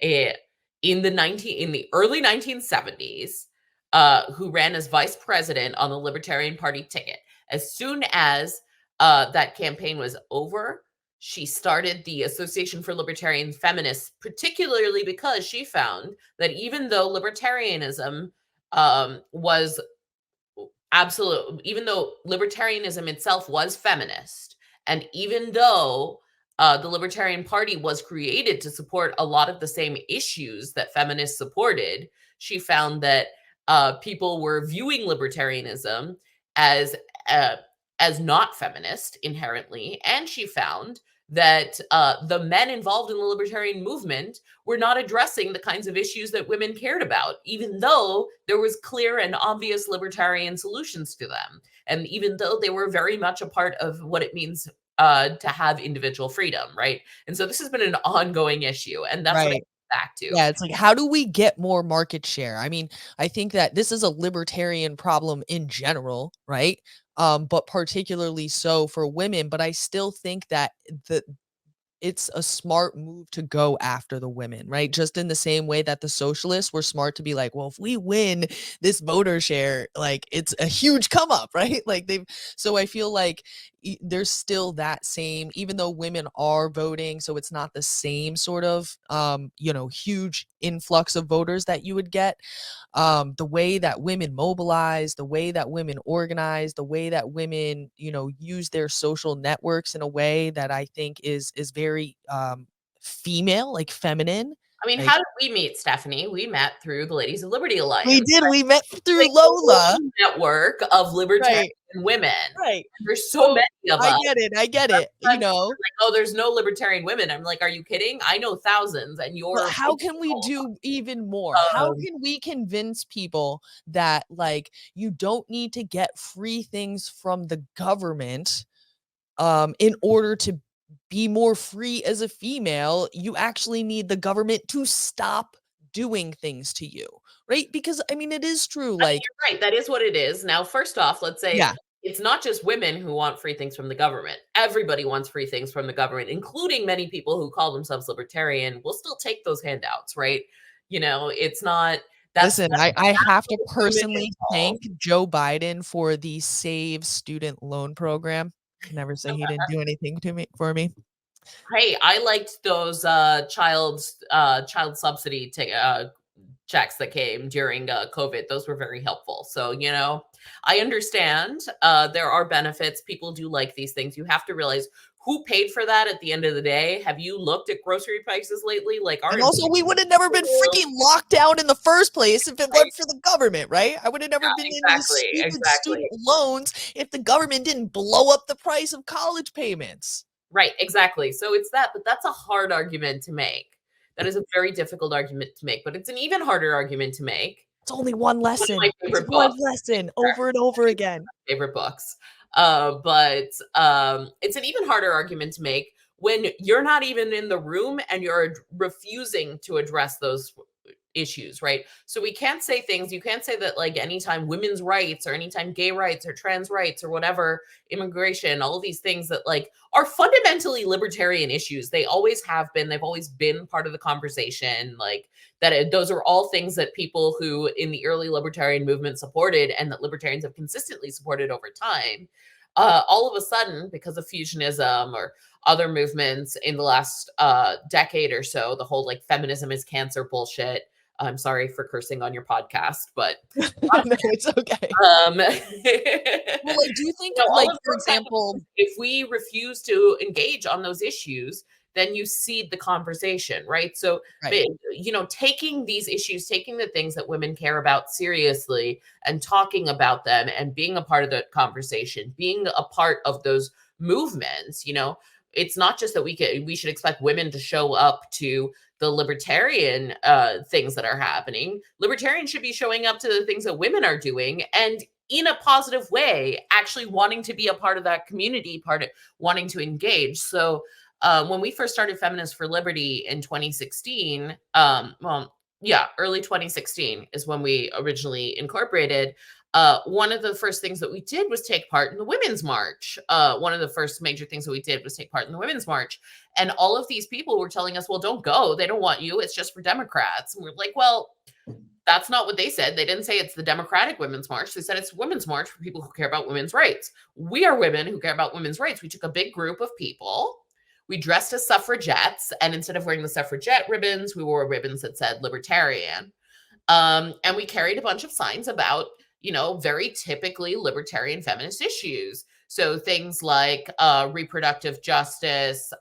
eh, in the early 1970s, who ran as vice president on the Libertarian Party ticket. As soon as that campaign was over, she started the Association for Libertarian Feminists, particularly because she found that even though libertarianism was even though libertarianism itself was feminist, and even though the Libertarian Party was created to support a lot of the same issues that feminists supported, she found that people were viewing libertarianism as uh, as not feminist inherently, and she found that the men involved in the libertarian movement were not addressing the kinds of issues that women cared about, even though there was clear and obvious libertarian solutions to them, and even though they were very much a part of what it means to have individual freedom, right? And so this has been an ongoing issue, and that's what I Right. come back to. Yeah, it's like, how do we get more market share? I mean, I think that this is a libertarian problem in general, right? But particularly so for women. But I still think that the it's a smart move to go after the women, right? Just in the same way that the socialists were smart to be like, well, if we win this voter share, like it's a huge come up, right? So I feel like there's still that same, even though women are voting, so it's not the same sort of, huge influx of voters that you would get. The way that women mobilize, the way that women organize, the way that women, use their social networks in a way that I think is very female, like feminine. I mean, Like how did we meet, Stephanie? We met through the Ladies of Liberty we Alliance, did, we met like through a Lola. global network of libertarian Right, women. right. There's so So many of I us. get it, I get it, Sometimes people are like, "Oh, there's no libertarian women." I'm like, "Are you kidding? I know thousands, and but you're how can we do even more? How um, can we convince people that, like, you don't need to get free things from the government, in order to be more free as a female, you actually need the government to stop doing things to you, right? Because I mean, it is true. I mean, Like, you're right. That is what it is. Now, first off, let's say yeah, it's not just women who want free things from the government. Everybody wants free things from the government, including many people who call themselves libertarian will still take those handouts, right? It's not listen, I have to women personally involved. thank Joe Biden for the Save Student Loan Program. Can never say he didn't do anything to me for me. Hey, I liked those child subsidy checks that came during COVID. Those were very helpful. So, I understand there are benefits. People do like these things. You have to realize who paid for that at the end of the day. Have you looked at grocery prices lately? Like our And also, we would have never been freaking locked down in the first place if it right? weren't for the government, right? I would have never been in these Exactly, stupid exactly. student loans if the government didn't blow up the price of college payments. Right, exactly. So it's that, but that's a hard argument to make. That is a very difficult argument to make, but it's an even harder argument to make. It's only one One of my lesson. It's favorite one books. lesson over and over again. Favorite books. But it's an even harder argument to make when you're not even in the room and you're refusing to address those issues, right? So we can't say things, you can't say that like anytime women's rights or anytime gay rights or trans rights or whatever, immigration, all of these things that like are fundamentally libertarian issues. They always have been, they've always been part of the conversation. Like those are all things that people who in the early libertarian movement supported and that libertarians have consistently supported over time. All of a sudden, because of fusionism or other movements in the last decade or so, the whole like feminism is cancer bullshit. I'm sorry for cursing on your podcast, but No, it's okay. um, Well, like, do you think, all like, of for those kind of example, things, if we refuse to engage on those issues, then you cede the conversation, right? So, right? taking these issues, taking the things that women care about seriously and talking about them and being a part of the conversation, being a part of those movements, it's not just that we should expect women to show up to the libertarian things that are happening. Libertarians should be showing up to the things that women are doing and in a positive way, actually wanting to be a part of that community, part of wanting to engage. So when we first started Feminists for Liberty in 2016, early 2016 is when we originally incorporated. One of the first things that we did was take part in the Women's March. One of the first major things that we did was take part in the Women's March. And all of these people were telling us, well, don't go. They don't want you. It's just for Democrats. And we're like, well, that's not what they said. They didn't say it's the Democratic Women's March. They said it's Women's March for people who care about women's rights. We are women who care about women's rights. We took a big group of people. We dressed as suffragettes. And instead of wearing the suffragette ribbons, we wore ribbons that said libertarian. And we carried a bunch of signs about, very typically libertarian feminist issues. So things like reproductive justice,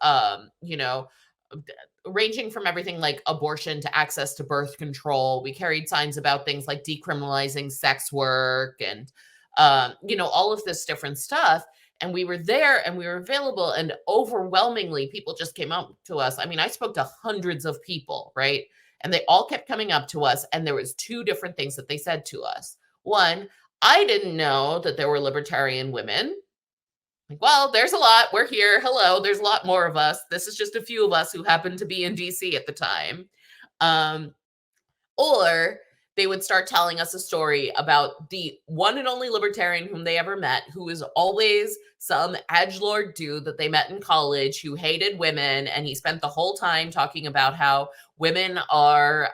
ranging from everything like abortion to access to birth control. We carried signs about things like decriminalizing sex work and, all of this different stuff. And we were there and we were available. And overwhelmingly, people just came up to us. I mean, I spoke to hundreds of people, right? And they all kept coming up to us. And there was two different things that they said to us. One, I didn't know that there were libertarian women. Like, well, there's a lot. We're here. Hello. There's a lot more of us. This is just a few of us who happened to be in DC at the time. Or they would start telling us a story about the one and only libertarian whom they ever met, who is always some edgelord dude that they met in college who hated women. And he spent the whole time talking about how women are,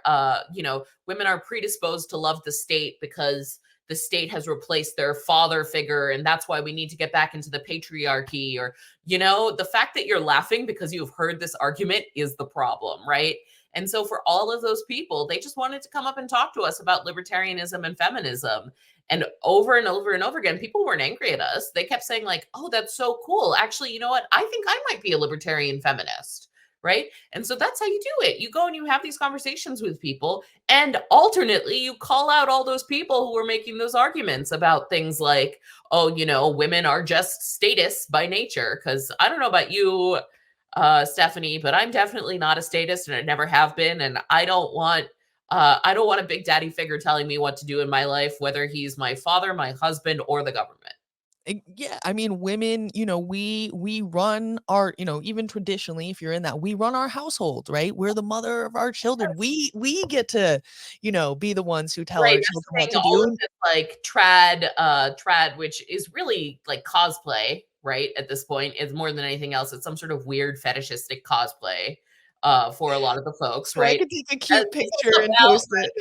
women are predisposed to love the state because the state has replaced their father figure. And that's why we need to get back into the patriarchy. Or, the fact that you're laughing because you've heard this argument is the problem, right? And so for all of those people, they just wanted to come up and talk to us about libertarianism and feminism. And over and over and over again, people weren't angry at us. They kept saying like, oh, that's so cool. Actually, you know what? I think I might be a libertarian feminist. Right. And so that's how you do it. You go and you have these conversations with people. And alternately, you call out all those people who are making those arguments about things like, oh, women are just status by nature. Because I don't know about you, Stephanie, but I'm definitely not a statist and I never have been. And I don't want a big daddy figure telling me what to do in my life, whether he's my father, my husband, or the government. Yeah, I mean, women, we run our, even traditionally, if you're in that, we run our household, right? We're the mother of our children. We get to, be the ones who tell Right, our you're children what saying to all of do. this, like, trad, which is really, like, cosplay, right, at this point, is more than anything else, it's some sort of weird fetishistic cosplay, for a lot of the folks, So I right? can take a And cute this picture is and about, post it.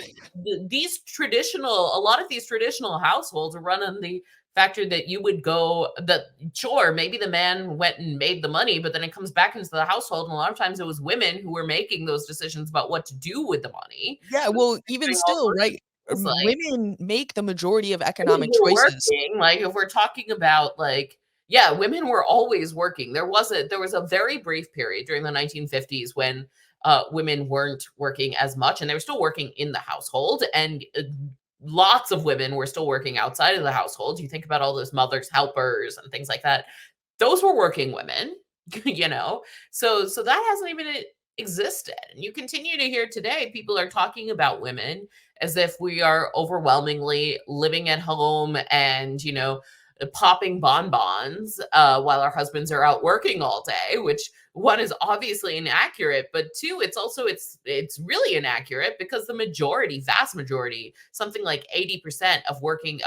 a lot of these traditional households are run on the factor that you would go that sure, maybe the man went and made the money, but then it comes back into the household, and a lot of times it was women who were making those decisions about what to do with the money. Yeah, well, even Doing all still, sorts of right? things, like Women make the majority of women economic were choices. working, like, if we're talking about, like yeah, women were always working. There was a very brief period during the 1950s when, women weren't working as much, and they were still working in the household, and, lots of women were still working outside of the household. You think about all those mothers, helpers, and things like that. Those were working women, you know? So that hasn't even existed, and you continue to hear today, people are talking about women as if we are overwhelmingly living at home and, popping bonbons, while our husbands are out working all day, which one is obviously inaccurate, but two, it's really inaccurate because the vast majority, something like 80%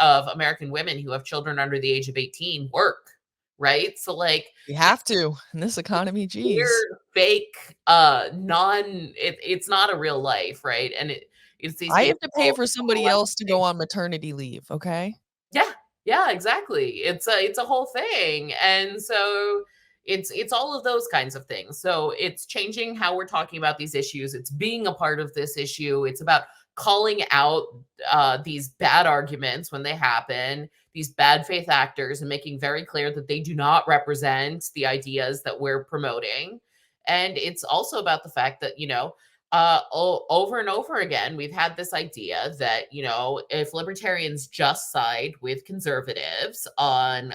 of American women who have children under the age of 18 work, right? So like You it's have to in this economy, geez. weird, fake, it's not a real life, right? And it's these I people have to pay for somebody overwhelming. else to go on maternity leave, okay? Yeah, yeah, exactly. It's a whole thing, and so it's all of those kinds of things. So it's changing how we're talking about these issues. It's being a part of this issue. It's about calling out these bad arguments when they happen, these bad faith actors, and making very clear that they do not represent the ideas that we're promoting. And it's also about the fact that over and over again, we've had this idea that, if libertarians just side with conservatives on,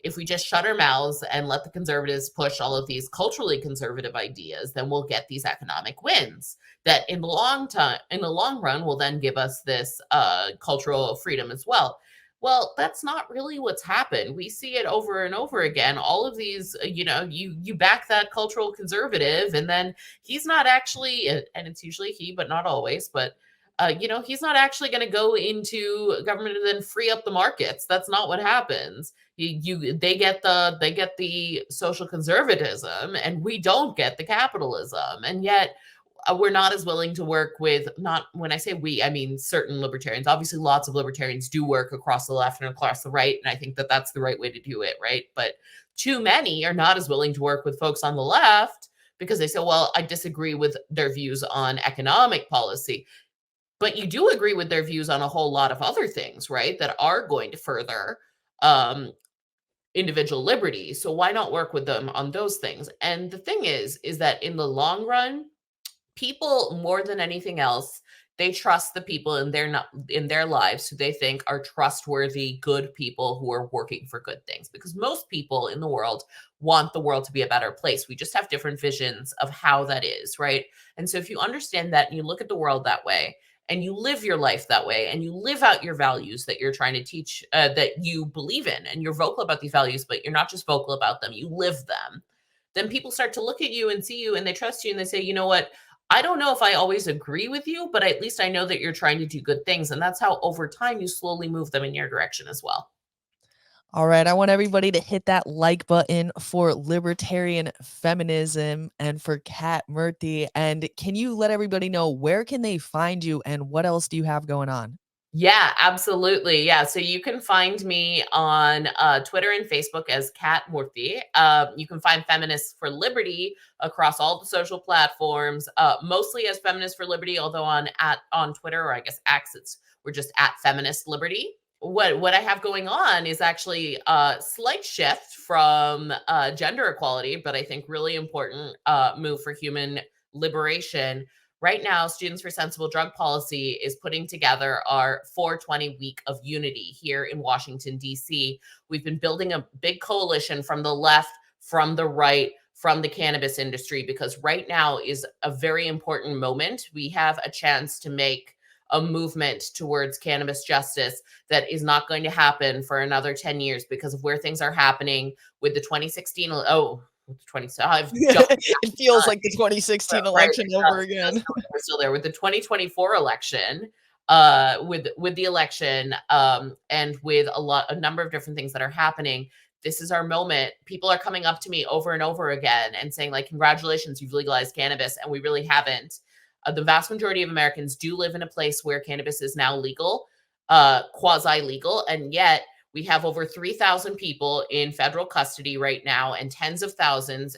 if we just shut our mouths and let the conservatives push all of these culturally conservative ideas, then we'll get these economic wins that in the long run, will then give us this cultural freedom as well. Well, that's not really what's happened. We see it over and over again. All of these, you back that cultural conservative, and then he's not actually, and it's usually he, but not always, but he's not actually going to go into government and then free up the markets. That's not what happens. They get the social conservatism, and we don't get the capitalism, and yet we're not as willing to work with, not when I say we, I mean certain libertarians. Obviously, lots of libertarians do work across the left and across the right, and I think that that's the right way to do it, right? But too many are not as willing to work with folks on the left because they say, well, I disagree with their views on economic policy. But you do agree with their views on a whole lot of other things, right? That are going to further um, individual liberty. So why not work with them on those things? And the thing is that in the long run, people more than anything else, they trust the people in their lives who they think are trustworthy, good people who are working for good things, because most people in the world want the world to be a better place. We just have different visions of how that is, right? And so if you understand that and you look at the world that way, and you live your life that way, and you live out your values that you're trying to teach, that you believe in, and you're vocal about these values, but you're not just vocal about them, you live them, then people start to look at you and see you, and they trust you, and they say, you know what, I don't know if I always agree with you, but at least I know that you're trying to do good things. And that's how over time you slowly move them in your direction as well. All right, I want everybody to hit that like button for libertarian feminism and for Kat Murti. And can you let everybody know where can they find you and what else do you have going on? Yeah, absolutely. Yeah. So you can find me on Twitter and Facebook as Kat Murti. You can find Feminists for Liberty across all the social platforms, mostly as Feminists for Liberty, although on Twitter, or I guess X, we're just at Feminist Liberty. What I have going on is actually a slight shift from gender equality, but I think really important move for human liberation. Right now, Students for Sensible Drug Policy is putting together our 420 week of unity here in Washington, D.C. We've been building a big coalition from the left, from the right, from the cannabis industry, because right now is a very important moment. We have a chance to make a movement towards cannabis justice that is not going to happen for another 10 years because of where things are happening with the 2016, 20, I've jumped It feels like the 2016 right, election over again. we're still there with the 2024 election, with the election, and with a number of different things that are happening. This is our moment. People are coming up to me over and over again and saying, like, congratulations, you've legalized cannabis, and we really haven't. The vast majority of Americans do live in a place where cannabis is now legal, quasi-legal, and yet we have over 3,000 people in federal custody right now and tens of thousands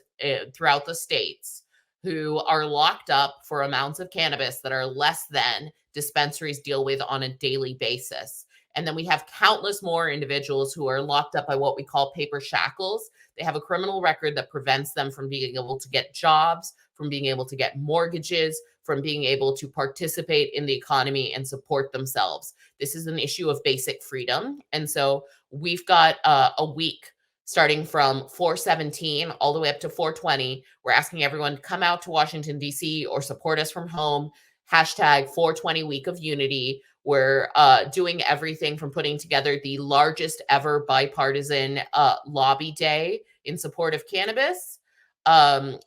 throughout the states who are locked up for amounts of cannabis that are less than dispensaries deal with on a daily basis. And then we have countless more individuals who are locked up by what we call paper shackles. They have a criminal record that prevents them from being able to get jobs, from being able to get mortgages, from being able to participate in the economy and support themselves. This is an issue of basic freedom. And so we've got a week starting from 4/17 all the way up to 4/20. We're asking everyone to come out to Washington, D.C. or support us from home. Hashtag 4/20 Week of Unity. We're doing everything from putting together the largest ever bipartisan lobby day in support of cannabis.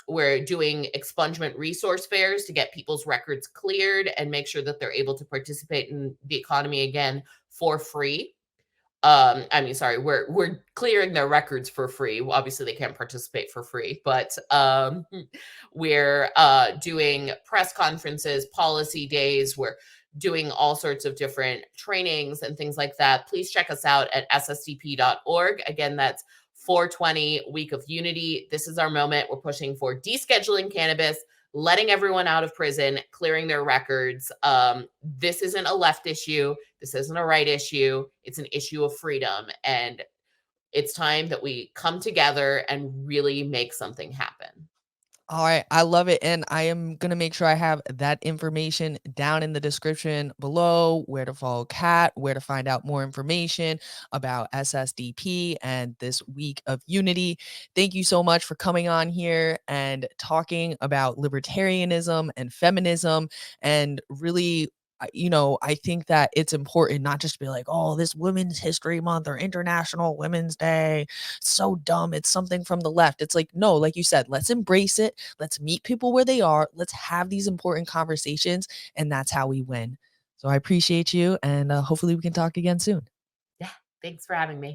We're doing expungement resource fairs to get people's records cleared and make sure that they're able to participate in the economy again for free. We're clearing their records for free. Obviously, they can't participate for free, but we're doing press conferences, policy days. We're doing all sorts of different trainings and things like that. Please check us out at ssdp.org. Again, that's 4/20 Week of Unity. This is our moment. We're pushing for descheduling cannabis, letting everyone out of prison, clearing their records. This isn't a left issue. This isn't a right issue. It's an issue of freedom. And it's time that we come together and really make something happen. All right, I love it. And I am going to make sure I have that information down in the description below, where to follow Kat, where to find out more information about SSDP and this week of unity. Thank you so much for coming on here and talking about libertarianism and feminism and really I think that it's important not just to be like, oh, this Women's History Month or International Women's Day, so dumb. It's something from the left. It's like, no, like you said, let's embrace it. Let's meet people where they are. Let's have these important conversations. And that's how we win. So I appreciate you. And hopefully we can talk again soon. Yeah. Thanks for having me.